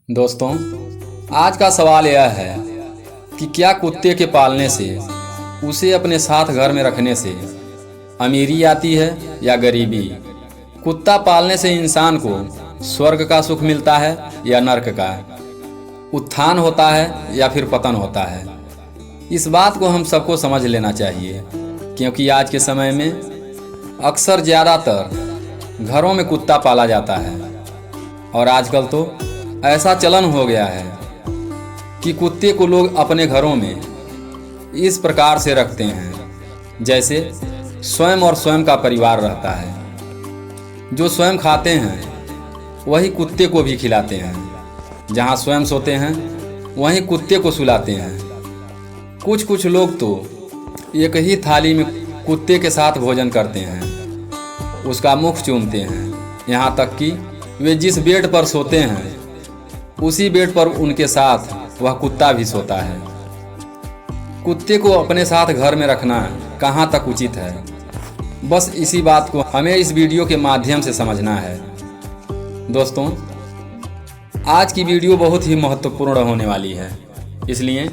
दोस्तों, आज का सवाल यह है कि क्या कुत्ते के पालने से, उसे अपने साथ घर में रखने से अमीरी आती है या गरीबी? कुत्ता पालने से इंसान को स्वर्ग का सुख मिलता है या नर्क का? उत्थान होता है या फिर पतन होता है? इस बात को हम सबको समझ लेना चाहिए, क्योंकि आज के समय में अक्सर ज़्यादातर घरों में कुत्ता पाला जाता है। और आजकल तो ऐसा चलन हो गया है कि कुत्ते को लोग अपने घरों में इस प्रकार से रखते हैं जैसे स्वयं और स्वयं का परिवार रहता है। जो स्वयं खाते हैं वही कुत्ते को भी खिलाते हैं, जहाँ स्वयं सोते हैं वहीं कुत्ते को सुलाते हैं। कुछ लोग तो एक ही थाली में कुत्ते के साथ भोजन करते हैं, उसका मुख चूमते हैं, यहाँ तक कि वे जिस बेड पर सोते हैं उसी बेड पर उनके साथ वह कुत्ता भी सोता है। कुत्ते को अपने साथ घर में रखना कहाँ तक उचित है, बस इसी बात को हमें इस वीडियो के माध्यम से समझना है। दोस्तों, आज की वीडियो बहुत ही महत्वपूर्ण होने वाली है, इसलिए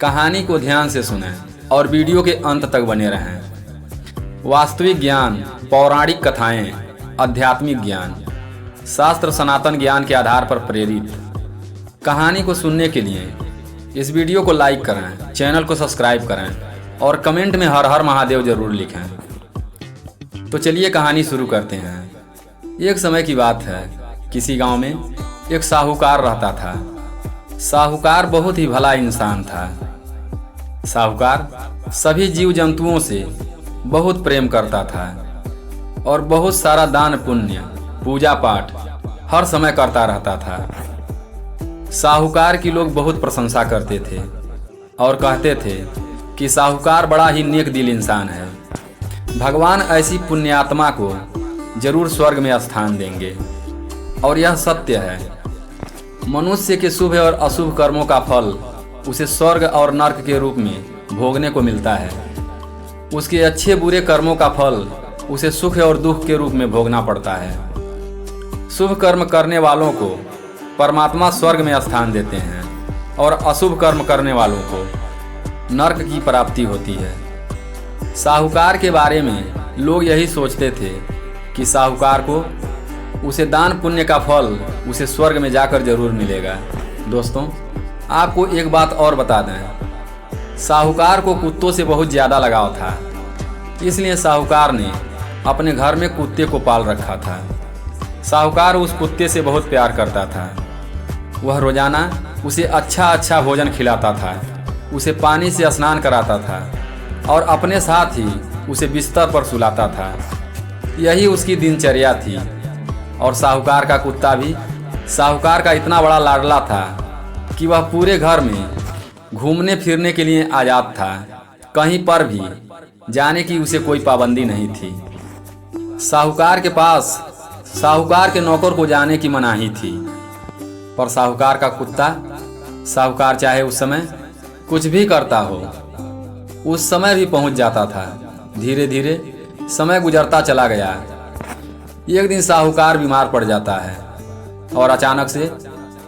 कहानी को ध्यान से सुनें और वीडियो के अंत तक बने रहें। वास्तविक ज्ञान, पौराणिक कथाएं, आध्यात्मिक ज्ञान, शास्त्र सनातन ज्ञान के आधार पर प्रेरित कहानी को सुनने के लिए इस वीडियो को लाइक करें, चैनल को सब्सक्राइब करें और कमेंट में हर हर महादेव जरूर लिखें। तो चलिए कहानी शुरू करते हैं। एक समय की बात है, किसी गांव में एक साहूकार रहता था। साहूकार बहुत ही भला इंसान था। साहूकार सभी जीव जंतुओं से बहुत प्रेम करता था और बहुत सारा दान पुण्य, पूजा पाठ हर समय करता रहता था। साहूकार की लोग बहुत प्रशंसा करते थे और कहते थे कि साहूकार बड़ा ही नेक दिल इंसान है, भगवान ऐसी पुण्यात्मा को जरूर स्वर्ग में स्थान देंगे। और यह सत्य है, मनुष्य के शुभ और अशुभ कर्मों का फल उसे स्वर्ग और नर्क के रूप में भोगने को मिलता है। उसके अच्छे बुरे कर्मों का फल उसे सुख और दुख के रूप में भोगना पड़ता है। शुभ कर्म करने वालों को परमात्मा स्वर्ग में स्थान देते हैं और अशुभ कर्म करने वालों को नर्क की प्राप्ति होती है। साहूकार के बारे में लोग यही सोचते थे कि साहूकार को उसे दान पुण्य का फल उसे स्वर्ग में जाकर जरूर मिलेगा। दोस्तों, आपको एक बात और बता दें, साहूकार को कुत्तों से बहुत ज़्यादा लगाव था, इसलिए साहूकार ने अपने घर में कुत्ते को पाल रखा था। साहूकार उस कुत्ते से बहुत प्यार करता था। वह रोजाना उसे अच्छा भोजन खिलाता था, उसे पानी से स्नान कराता था और अपने साथ ही उसे बिस्तर पर सुलाता था। यही उसकी दिनचर्या थी। और साहूकार का कुत्ता भी साहूकार का इतना बड़ा लाडला था कि वह पूरे घर में घूमने फिरने के लिए आज़ाद था। कहीं पर भी जाने की उसे कोई पाबंदी नहीं थी। साहूकार के पास साहूकार के नौकर को जाने की मनाही थी, पर साहूकार का कुत्ता, साहूकार चाहे उस समय कुछ भी करता हो, उस समय भी पहुंच जाता था। धीरे धीरे समय गुजरता चला गया। एक दिन साहूकार बीमार पड़ जाता है और अचानक से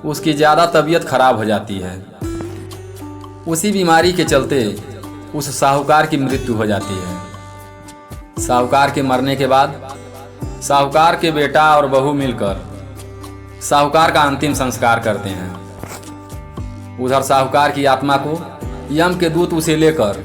उसकी ज़्यादा तबीयत खराब हो जाती है। उसी बीमारी के चलते उस साहूकार की मृत्यु हो जाती है। साहूकार के मरने के बाद साहूकार के बेटा और बहू मिलकर साहूकार का अंतिम संस्कार करते हैं। उधर साहूकार की आत्मा को यम के दूत उसे लेकर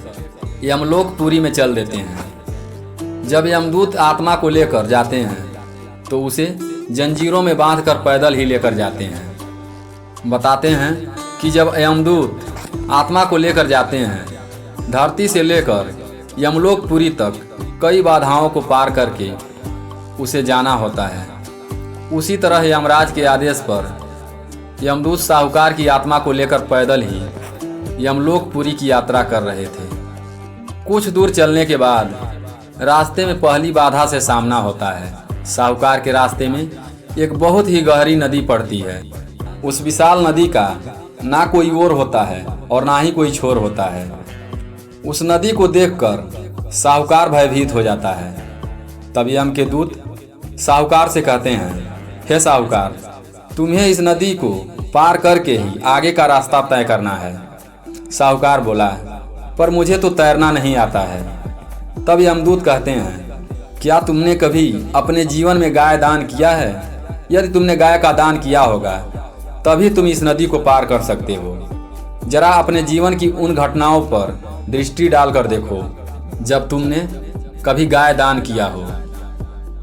यमलोकपुरी में चल देते हैं। जब यमदूत आत्मा को लेकर जाते हैं तो उसे जंजीरों में बांधकर पैदल ही लेकर जाते हैं। बताते हैं कि जब यमदूत आत्मा को लेकर जाते हैं, धरती से लेकर यमलोकपुरी तक कई बाधाओं को पार करके उसे जाना होता है। उसी तरह यमराज के आदेश पर यमदूत साहूकार की आत्मा को लेकर पैदल ही यमलोकपुरी की यात्रा कर रहे थे। कुछ दूर चलने के बाद रास्ते में पहली बाधा से सामना होता है। साहूकार के रास्ते में एक बहुत ही गहरी नदी पड़ती है। उस विशाल नदी का ना कोई ओर होता है और ना ही कोई छोर होता है। उस नदी को देखकर साहूकार भयभीत हो जाता है। तब यम के दूत साहूकार से कहते हैं, हे साहूकार, तुम्हें इस नदी को पार करके ही आगे का रास्ता तय करना है। साहूकार बोला, पर मुझे तो तैरना नहीं आता है। तब यमदूत कहते हैं, क्या तुमने कभी अपने जीवन में गाय दान किया है? यदि तुमने गाय का दान किया होगा तभी तुम इस नदी को पार कर सकते हो। जरा अपने जीवन की उन घटनाओं पर दृष्टि डालकर देखो जब तुमने कभी गाय दान किया हो।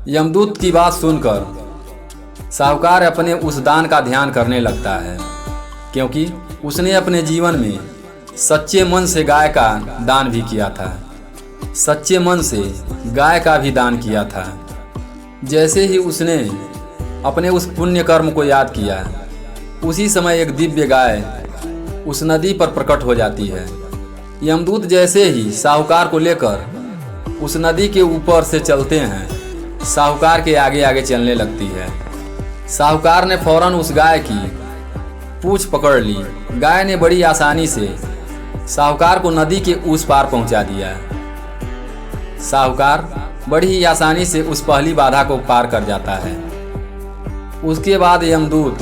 यमदूत की बात सुनकर साहूकार अपने उस दान का ध्यान करने लगता है, क्योंकि उसने अपने जीवन में सच्चे मन से गाय का दान भी किया था, सच्चे मन से गाय का भी दान किया था। जैसे ही उसने अपने उस पुण्य कर्म को याद किया, उसी समय एक दिव्य गाय उस नदी पर प्रकट हो जाती है। यमदूत जैसे ही साहूकार को लेकर उस नदी के ऊपर से चलते हैं, साहूकार के आगे आगे चलने लगती है। साहूकार ने फौरन उस गाय की पूंछ पकड़ ली। गाय ने बड़ी आसानी से साहूकार को नदी के उस पार पहुंचा दिया। साहूकार बड़ी ही आसानी से उस पहली बाधा को पार कर जाता है। उसके बाद यमदूत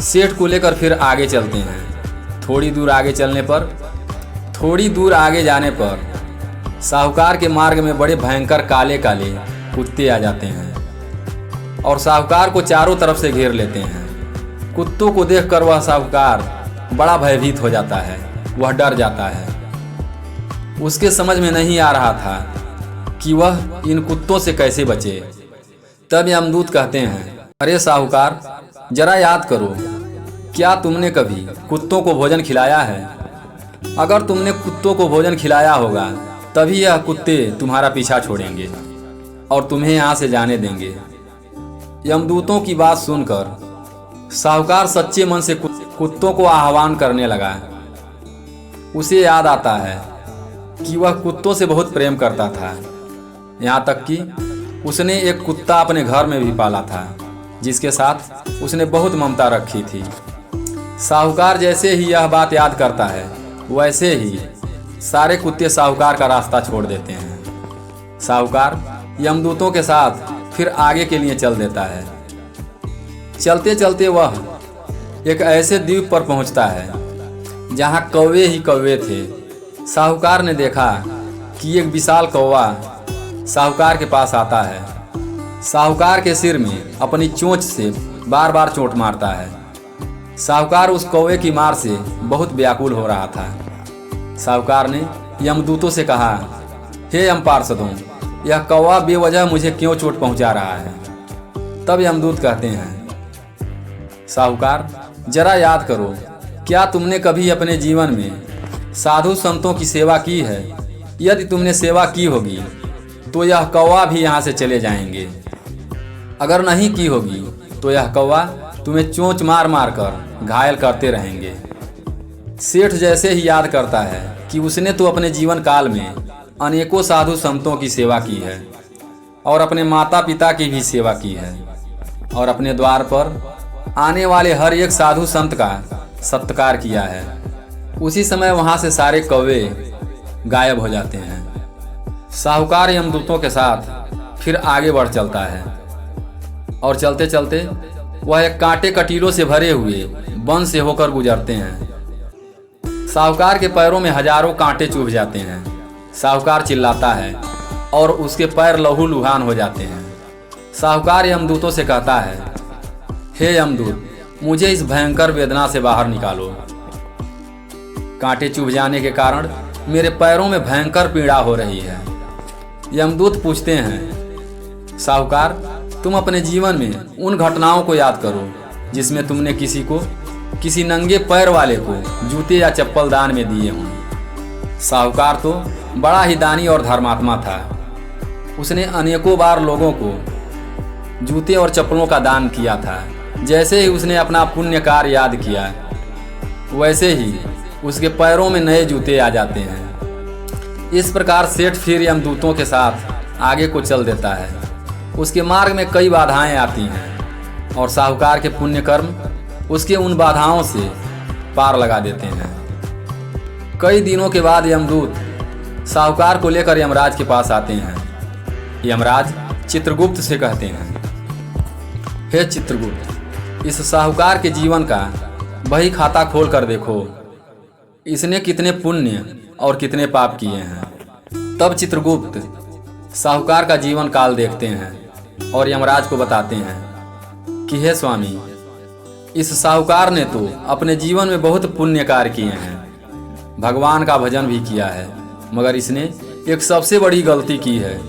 सेठ को लेकर फिर आगे चलते हैं। थोड़ी दूर आगे जाने पर साहूकार के मार्ग में बड़े भयंकर काले काले कुत्ते आ जाते हैं और साहूकार को चारों तरफ से घेर लेते हैं। कुत्तों को देखकर वह साहूकार बड़ा भयभीत हो जाता है, वह डर जाता है। उसके समझ में नहीं आ रहा था कि वह इन कुत्तों से कैसे बचे। तब यमदूत कहते हैं, अरे साहूकार, जरा याद करो, क्या तुमने कभी कुत्तों को भोजन खिलाया है? अगर तुमने कुत्तों को भोजन खिलाया होगा तभी यह कुत्ते तुम्हारा पीछा छोड़ेंगे और तुम्हें यहाँ से जाने देंगे। यमदूतों की बात सुनकर साहूकार सच्चे मन से कुत्तों को आह्वान करने लगा। उसे याद आता है कि वह कुत्तों से बहुत प्रेम करता था, यहाँ तक कि उसने एक कुत्ता अपने घर में भी पाला था जिसके साथ उसने बहुत ममता रखी थी। साहूकार जैसे ही यह बात याद करता है, वैसे ही सारे कुत्ते साहूकार का रास्ता छोड़ देते हैं। साहूकार यमदूतों के साथ फिर आगे के लिए चल देता है। चलते चलते वह एक ऐसे द्वीप पर पहुंचता है जहां कौवे ही कौवे थे। साहूकार ने देखा कि एक विशाल कौवा साहूकार के पास आता है। साहूकार के सिर में अपनी चोंच से बार बार चोट मारता है। साहूकार उस कौवे की मार से बहुत व्याकुल हो रहा था। साहूकार ने यमदूतों से कहा, हे यम पार्षदों, यह कौवा बेवजह मुझे क्यों चोट पहुंचा रहा है? तब यमदूत कहते हैं, साहूकार, जरा याद करो, क्या तुमने कभी अपने जीवन में साधु संतों की सेवा की है? यदि तुमने सेवा की होगी तो यह कौवा भी यहाँ से चले जाएंगे। अगर नहीं की होगी तो यह कौवा तुम्हें चोंच मार मार कर घायल करते रहेंगे। सेठ जैसे ही याद करता है कि उसने तो अपने जीवन काल में अनेकों साधु संतों की सेवा की है और अपने माता पिता की भी सेवा की है और अपने द्वार पर आने वाले हर एक साधु संत का सत्कार किया है, उसी समय वहां से सारे कौवे गायब हो जाते हैं। साहूकार यमदूतों के साथ फिर आगे बढ़ चलता है और चलते चलते वह एक कांटे कटीलों से भरे हुए वन से होकर गुजरते हैं। साहूकार के पैरों में हजारों कांटे चुभ जाते हैं। साहूकार चिल्लाता है और उसके पैर लहूलुहान हो जाते हैं। साहूकार यमदूतों से कहता है, हे यमदूत, मुझे इस भयंकर वेदना से बाहर निकालो। कांटे चुभ जाने के कारण मेरे पैरों में भयंकर पीड़ा हो रही है। यमदूत पूछते हैं, साहूकार, तुम अपने जीवन में उन घटनाओं को याद करो जिसमें तुमने किसी नंगे पैर वाले को जूते या चप्पल दान में दिए हों। साहूकार तो बड़ा ही दानी और धर्मात्मा था। उसने अनेकों बार लोगों को जूते और चप्पलों का दान किया था। जैसे ही उसने अपना पुण्य कार्य याद किया, वैसे ही उसके पैरों में नए जूते आ जाते हैं। इस प्रकार सेठ फिर यमदूतों के साथ आगे को चल देता है। उसके मार्ग में कई बाधाएं आती हैं और साहूकार के पुण्य कर्म उसके उन बाधाओं से पार लगा देते हैं। कई दिनों के बाद यमदूत साहूकार को लेकर यमराज के पास आते हैं। यमराज चित्रगुप्त से कहते हैं, हे चित्रगुप्त, इस साहूकार के जीवन का वही खाता खोल कर देखो इसने कितने पुण्य और कितने पाप किए हैं। तब चित्रगुप्त साहूकार का जीवन काल देखते हैं और यमराज को बताते हैं कि हे स्वामी, इस साहूकार ने तो अपने जीवन में बहुत पुण्य कार्य किए हैं, भगवान का भजन भी किया है, मगर इसने एक सबसे बड़ी गलती की है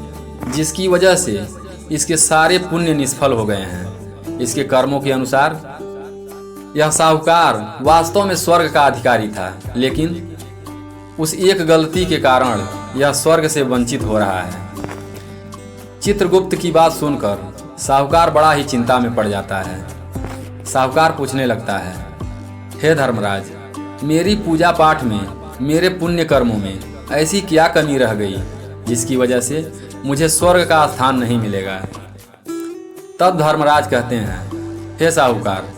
जिसकी वजह से इसके सारे पुण्य निष्फल हो गए हैं। इसके कर्मों के अनुसार यह साहूकार वास्तव में स्वर्ग का अधिकारी था, लेकिन उस एक गलती के कारण यह स्वर्ग से वंचित हो रहा है। चित्रगुप्त की बात सुनकर साहूकार बड़ा ही चिंता में पड़ जाता है। साहूकार पूछने लगता है, हे धर्मराज, मेरी पूजा पाठ में, मेरे पुण्य कर्मों में ऐसी क्या कमी रह गई जिसकी वजह से मुझे स्वर्ग का स्थान नहीं मिलेगा। तब धर्मराज कहते हैं, हे साहूकार,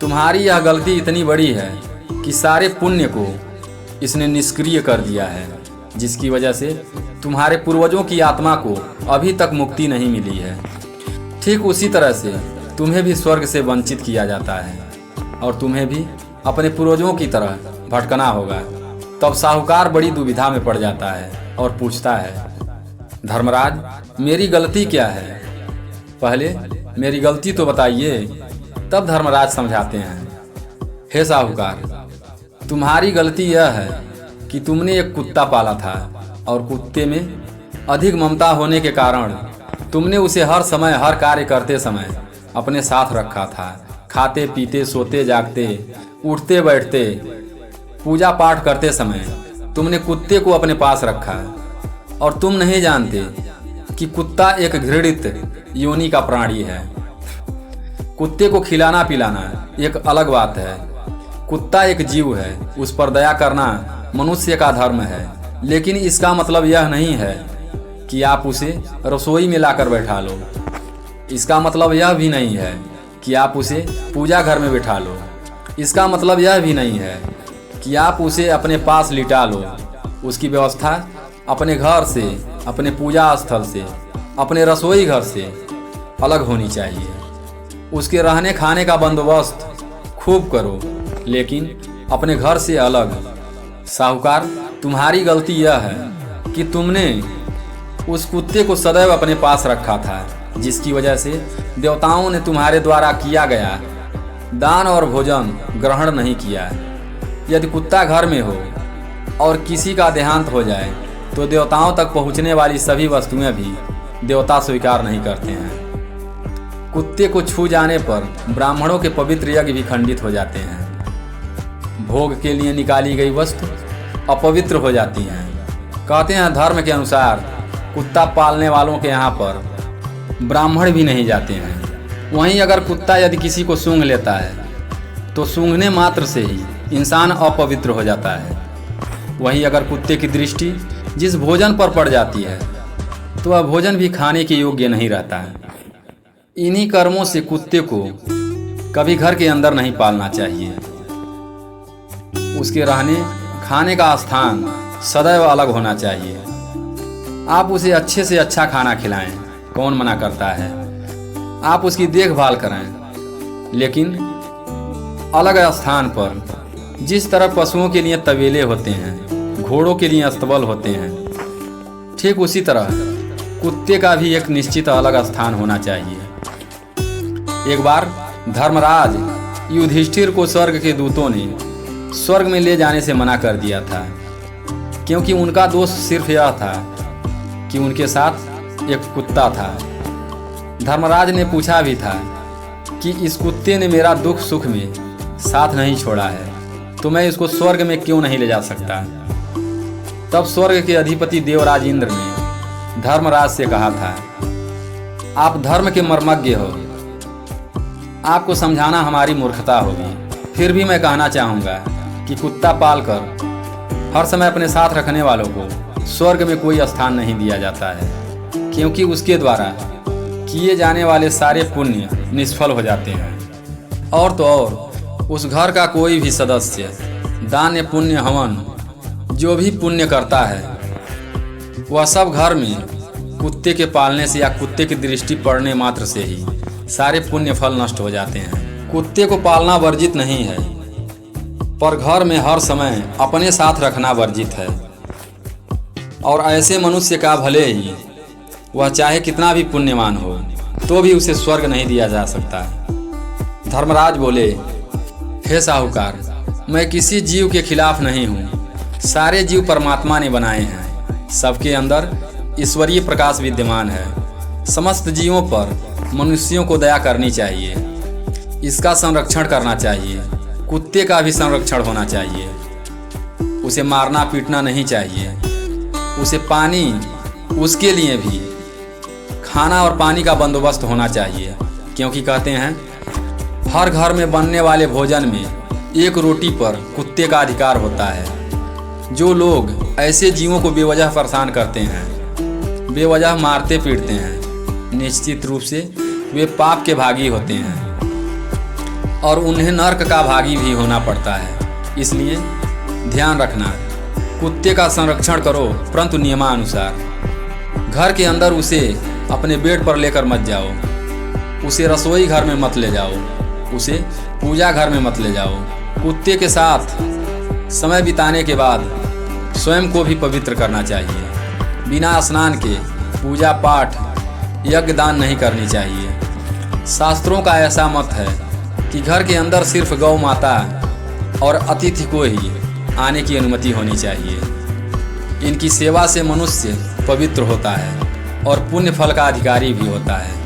तुम्हारी यह गलती इतनी बड़ी है कि सारे पुण्य को इसने निष्क्रिय कर दिया है, जिसकी वजह से तुम्हारे पूर्वजों की आत्मा को अभी तक मुक्ति नहीं मिली है। ठीक उसी तरह से तुम्हें भी स्वर्ग से वंचित किया जाता है और तुम्हें भी अपने पूर्वजों की तरह भटकना होगा। तब साहूकार बड़ी दुविधा में पड़ जाता है और पूछता है, धर्मराज, मेरी गलती क्या है? पहले मेरी गलती तो बताइए। तब धर्मराज समझाते हैं, हे साहूकार, तुम्हारी गलती यह है कि तुमने एक कुत्ता पाला था और कुत्ते में अधिक ममता होने के कारण तुमने उसे हर समय, हर कार्य करते समय अपने साथ रखा था। खाते पीते, सोते जागते, उठते बैठते, पूजा पाठ करते समय तुमने कुत्ते को अपने पास रखा और तुम नहीं जानते कि कुत्ता एक घृणित योनि का प्राणी है। कुत्ते को खिलाना पिलाना एक अलग बात है। कुत्ता एक जीव है, उस पर दया करना मनुष्य का धर्म है, लेकिन इसका मतलब यह नहीं है कि आप उसे रसोई में लाकर बैठा लो। इसका मतलब यह भी नहीं है कि आप उसे पूजा घर में बैठा लो। इसका मतलब यह भी नहीं है कि आप उसे अपने पास लिटा लो। उसकी व्यवस्था अपने घर से, अपने पूजा स्थल से, अपने रसोई घर से अलग होनी चाहिए। उसके रहने खाने का बंदोबस्त खूब करो, लेकिन अपने घर से अलग। साहूकार, तुम्हारी गलती यह है कि तुमने उस कुत्ते को सदैव अपने पास रखा था, जिसकी वजह से देवताओं ने तुम्हारे द्वारा किया गया दान और भोजन ग्रहण नहीं किया। यदि कुत्ता घर में हो और किसी का देहांत हो जाए तो देवताओं तक पहुंचने वाली सभी वस्तुएं भी देवता स्वीकार नहीं करते हैं। कुत्ते को छू जाने पर ब्राह्मणों के पवित्र यज्ञ भी खंडित हो जाते हैं। भोग के लिए निकाली गई वस्तु अपवित्र हो जाती हैं। कहते हैं धर्म के अनुसार कुत्ता पालने वालों के यहाँ पर ब्राह्मण भी नहीं जाते हैं। वहीं अगर कुत्ता यदि किसी को सूंघ लेता है तो सूंघने मात्र से ही इंसान अपवित्र हो जाता है। वहीं अगर कुत्ते की दृष्टि जिस भोजन पर पड़ जाती है तो वह भोजन भी खाने के योग्य नहीं रहता है। इन्हीं कर्मों से कुत्ते को कभी घर के अंदर नहीं पालना चाहिए। उसके रहने खाने का स्थान सदैव अलग होना चाहिए। आप उसे अच्छे से अच्छा खाना खिलाएं, कौन मना करता है। आप उसकी देखभाल करें, लेकिन अलग स्थान पर। जिस तरह पशुओं के लिए तबेले होते हैं, घोड़ों के लिए अस्तबल होते हैं, ठीक उसी तरह कुत्ते का भी एक निश्चित अलग स्थान होना चाहिए। एक बार धर्मराज युधिष्ठिर को स्वर्ग के दूतों ने स्वर्ग में ले जाने से मना कर दिया था, क्योंकि उनका दोष सिर्फ यह था कि उनके साथ एक कुत्ता था। धर्मराज ने पूछा भी था कि इस कुत्ते ने मेरा दुख सुख में साथ नहीं छोड़ा है, तो मैं इसको स्वर्ग में क्यों नहीं ले जा सकता। तब स्वर्ग के अधिपति देवराज इंद्र ने धर्मराज से कहा था, आप धर्म के मर्मज्ञ हो, आपको समझाना हमारी मूर्खता होगी। फिर भी मैं कहना चाहूँगा कि कुत्ता पालकर हर समय अपने साथ रखने वालों को स्वर्ग में कोई स्थान नहीं दिया जाता है, क्योंकि उसके द्वारा किए जाने वाले सारे पुण्य निष्फल हो जाते हैं। और तो और उस घर का कोई भी सदस्य दान पुण्य हवन जो भी पुण्य करता है, वह सब घर में कुत्ते के पालने से या कुत्ते की दृष्टि पड़ने मात्र से ही सारे पुण्य फल नष्ट हो जाते हैं। कुत्ते को पालना वर्जित नहीं है, पर घर में हर समय अपने साथ रखना वर्जित है। और ऐसे मनुष्य का भले ही वह चाहे कितना भी पुण्यवान हो तो भी उसे स्वर्ग नहीं दिया जा सकता। धर्मराज बोले, हे साहूकार, मैं किसी जीव के खिलाफ नहीं हूँ। सारे जीव परमात्मा ने बनाए हैं। सबके अंदर ईश्वरीय प्रकाश विद्यमान है। समस्त जीवों पर मनुष्यों को दया करनी चाहिए। इसका संरक्षण करना चाहिए। कुत्ते का भी संरक्षण होना चाहिए। उसे मारना पीटना नहीं चाहिए। उसे पानी, उसके लिए भी खाना और पानी का बंदोबस्त होना चाहिए, क्योंकि कहते हैं हर घर में बनने वाले भोजन में एक रोटी पर कुत्ते का अधिकार होता है। जो लोग ऐसे जीवों को बेवजह परेशान करते हैं, बेवजह मारते पीटते हैं, निश्चित रूप से वे पाप के भागी होते हैं और उन्हें नर्क का भागी भी होना पड़ता है। इसलिए ध्यान रखना, कुत्ते का संरक्षण करो, परंतु नियमानुसार। घर के अंदर उसे अपने बेड पर लेकर मत जाओ। उसे रसोई घर में मत ले जाओ। उसे पूजा घर में मत ले जाओ। कुत्ते के साथ समय बिताने के बाद स्वयं को भी पवित्र करना चाहिए। बिना स्नान के पूजा पाठ, यज्ञ दान नहीं करनी चाहिए। शास्त्रों का ऐसा मत है कि घर के अंदर सिर्फ गौ माता और अतिथि को ही आने की अनुमति होनी चाहिए। इनकी सेवा से मनुष्य पवित्र होता है और पुण्य फल का अधिकारी भी होता है।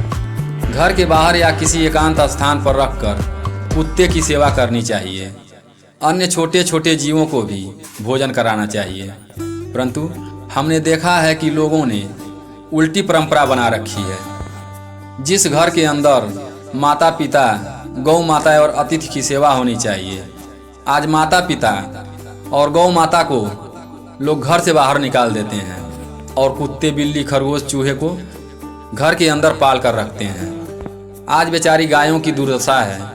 घर के बाहर या किसी एकांत स्थान पर रखकर कुत्ते की सेवा करनी चाहिए। अन्य छोटे छोटे जीवों को भी भोजन कराना चाहिए। परंतु हमने देखा है कि लोगों ने उल्टी परंपरा बना रखी है। जिस घर के अंदर माता पिता, गौ माता और अतिथि की सेवा होनी चाहिए, आज माता पिता और गौ माता को लोग घर से बाहर निकाल देते हैं और कुत्ते, बिल्ली, खरगोश, चूहे को घर के अंदर पाल कर रखते हैं। आज बेचारी गायों की दुर्दशा है।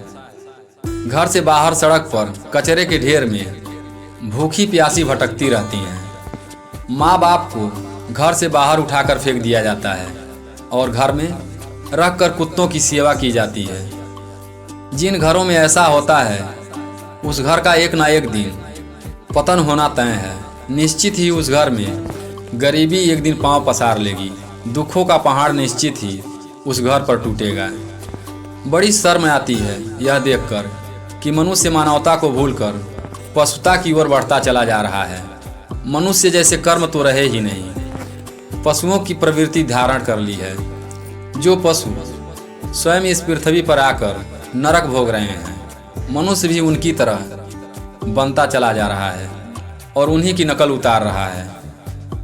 घर से बाहर सड़क पर कचरे के ढेर में भूखी प्यासी भटकती रहती हैं। माँ बाप को घर से बाहर उठाकर फेंक दिया जाता है और घर में रखकर कुत्तों की सेवा की जाती है। जिन घरों में ऐसा होता है उस घर का एक ना एक दिन पतन होना तय है। निश्चित ही उस घर में गरीबी एक दिन पांव पसार लेगी। दुखों का पहाड़ निश्चित ही उस घर पर टूटेगा। बड़ी शर्म आती है यह देखकर कि मनुष्य मानवता को भूलकर पशुता की ओर बढ़ता चला जा रहा है। मनुष्य जैसे कर्म तो रहे ही नहीं, पशुओं की प्रवृत्ति धारण कर ली है। जो पशु स्वयं इस पृथ्वी पर आकर नरक भोग रहे हैं, मनुष्य भी उनकी तरह बनता चला जा रहा है और उन्हीं की नकल उतार रहा है।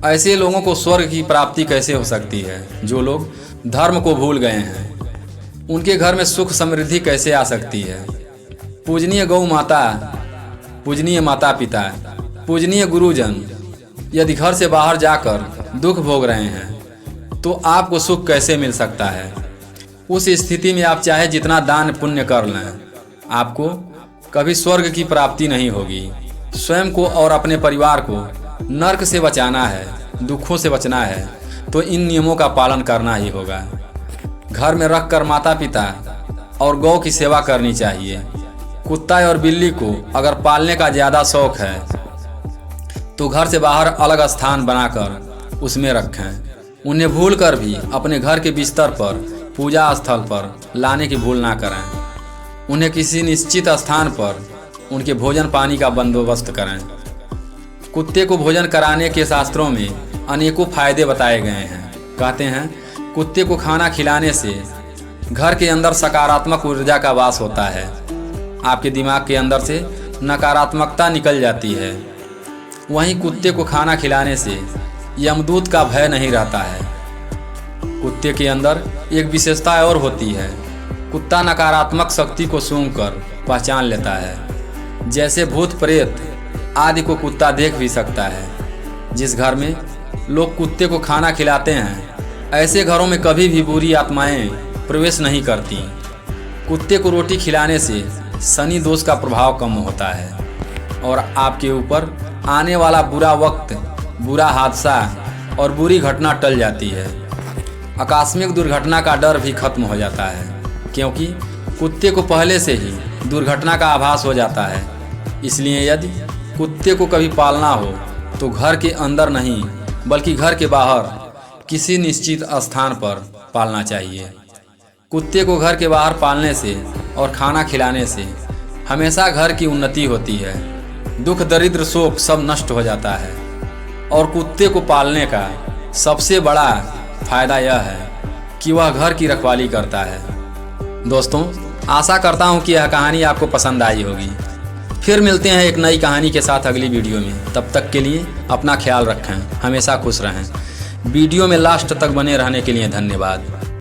ऐसे लोगों को स्वर्ग की प्राप्ति कैसे हो सकती है? जो लोग धर्म को भूल गए हैं, उनके घर में सुख समृद्धि कैसे आ सकती है? पूजनीय गौ माता, पूजनीय माता पिता, पूजनीय गुरुजन यदि घर से बाहर जाकर दुख भोग रहे हैं तो आपको सुख कैसे मिल सकता है? उस स्थिति में आप चाहे जितना दान पुण्य कर लें, आपको कभी स्वर्ग की प्राप्ति नहीं होगी। स्वयं को और अपने परिवार को नर्क से बचाना है, दुखों से बचना है, तो इन नियमों का पालन करना ही होगा। घर में रखकर माता पिता और गौ की सेवा करनी चाहिए। कुत्ता और बिल्ली को अगर पालने का ज़्यादा शौक है तो घर से बाहर अलग स्थान बनाकर उसमें रखें। उन्हें भूल कर भी अपने घर के बिस्तर पर, पूजा स्थल पर लाने की भूल ना करें। उन्हें किसी निश्चित स्थान पर उनके भोजन पानी का बंदोबस्त करें। कुत्ते को भोजन कराने के शास्त्रों में अनेकों फायदे बताए गए हैं। कहते हैं कुत्ते को खाना खिलाने से घर के अंदर सकारात्मक ऊर्जा का वास होता है। आपके दिमाग के अंदर से नकारात्मकता निकल जाती है। वहीं कुत्ते को खाना खिलाने से यमदूत का भय नहीं रहता है। कुत्ते के अंदर एक विशेषता और होती है, कुत्ता नकारात्मक शक्ति को सूंघकर पहचान लेता है। जैसे भूत प्रेत आदि को कुत्ता देख भी सकता है। जिस घर में लोग कुत्ते को खाना खिलाते हैं, ऐसे घरों में कभी भी बुरी आत्माएं प्रवेश नहीं करती। कुत्ते को रोटी खिलाने से शनि दोष का प्रभाव कम होता है और आपके ऊपर आने वाला बुरा वक्त, बुरा हादसा और बुरी घटना टल जाती है। आकस्मिक दुर्घटना का डर भी खत्म हो जाता है, क्योंकि कुत्ते को पहले से ही दुर्घटना का आभास हो जाता है इसलिए यदि कुत्ते को कभी पालना हो तो घर के अंदर नहीं बल्कि घर के बाहर किसी निश्चित स्थान पर पालना चाहिए। कुत्ते को घर के बाहर पालने से और खाना खिलाने से हमेशा घर की उन्नति होती है, दुख दरिद्र शोक सब नष्ट हो जाता है। और कुत्ते को पालने का सबसे बड़ा फायदा यह है कि वह घर की रखवाली करता है। दोस्तों, आशा करता हूँ कि यह कहानी आपको पसंद आई होगी। फिर मिलते हैं एक नई कहानी के साथ अगली वीडियो में। तब तक के लिए अपना ख्याल रखें, हमेशा खुश रहें। वीडियो में लास्ट तक बने रहने के लिए धन्यवाद।